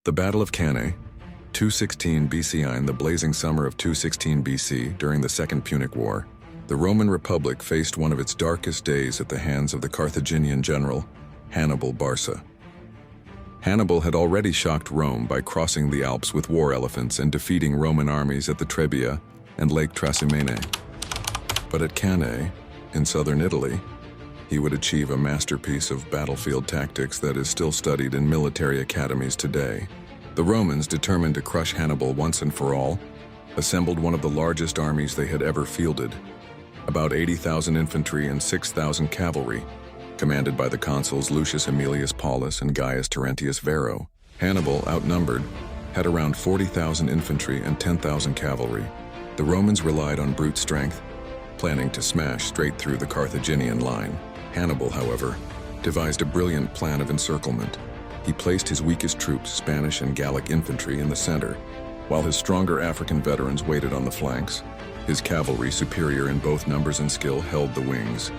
The Battle of Cannae, 216 BCI. In the blazing summer of 216 BC, during the Second Punic War, the Roman Republic faced one of its darkest days at the hands of the Carthaginian general, Hannibal Barca. Hannibal had already shocked Rome by crossing the Alps with war elephants and defeating Roman armies at the Trebia and Lake Trasimene. But at Cannae, in southern Italy, he would achieve a masterpiece of battlefield tactics that is still studied in military academies today. The Romans, determined to crush Hannibal once and for all, assembled one of the largest armies they had ever fielded, about 80,000 infantry and 6,000 cavalry, commanded by the consuls Lucius Aemilius Paulus and Gaius Terentius Varro. Hannibal, outnumbered, had around 40,000 infantry and 10,000 cavalry. The Romans relied on brute strength, planning to smash straight through the Carthaginian line. Hannibal, however, devised a brilliant plan of encirclement. He placed his weakest troops, Spanish and Gallic infantry, in the center, while his stronger African veterans waited on the flanks. His cavalry, superior in both numbers and skill, held the wings.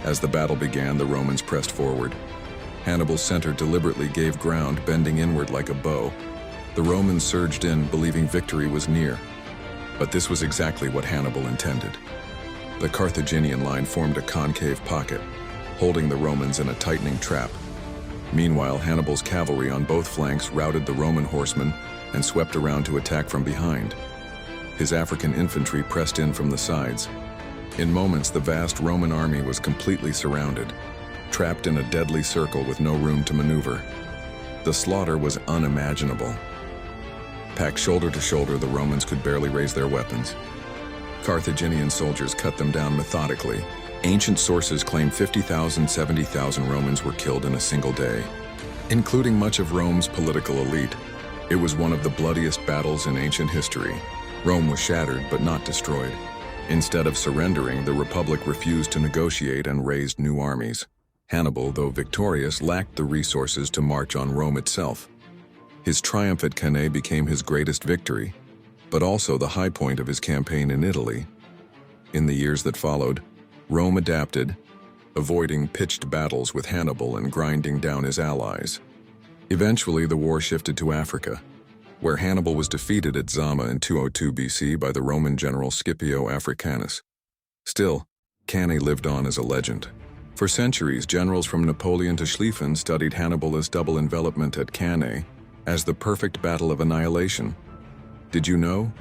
As the battle began, the Romans pressed forward. Hannibal's center deliberately gave ground, bending inward like a bow. The Romans surged in, believing victory was near. But this was exactly what Hannibal intended. The Carthaginian line formed a concave pocket, holding the Romans in a tightening trap. Meanwhile, Hannibal's cavalry on both flanks routed the Roman horsemen and swept around to attack from behind. His African infantry pressed in from the sides. In moments, the vast Roman army was completely surrounded, trapped in a deadly circle with no room to maneuver. The slaughter was unimaginable. Packed shoulder to shoulder, the Romans could barely raise their weapons. Carthaginian soldiers cut them down methodically. Ancient sources claim 50,000, 70,000 Romans were killed in a single day, including much of Rome's political elite. It was one of the bloodiest battles in ancient history. Rome was shattered but not destroyed. Instead of surrendering, the Republic refused to negotiate and raised new armies. Hannibal, though victorious, lacked the resources to march on Rome itself. His triumph at Cannae became his greatest victory, but also the high point of his campaign in Italy. In the years that followed, Rome adapted, avoiding pitched battles with Hannibal and grinding down his allies. Eventually, the war shifted to Africa, where Hannibal was defeated at Zama in 202 BC by the Roman general Scipio Africanus. Still, Cannae lived on as a legend. For centuries, generals from Napoleon to Schlieffen studied Hannibal's double envelopment at Cannae as the perfect battle of annihilation. Did you know?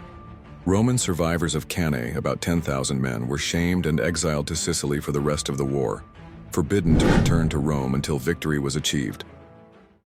Roman survivors of Cannae, about 10,000 men, were shamed and exiled to Sicily for the rest of the war, forbidden to return to Rome until victory was achieved.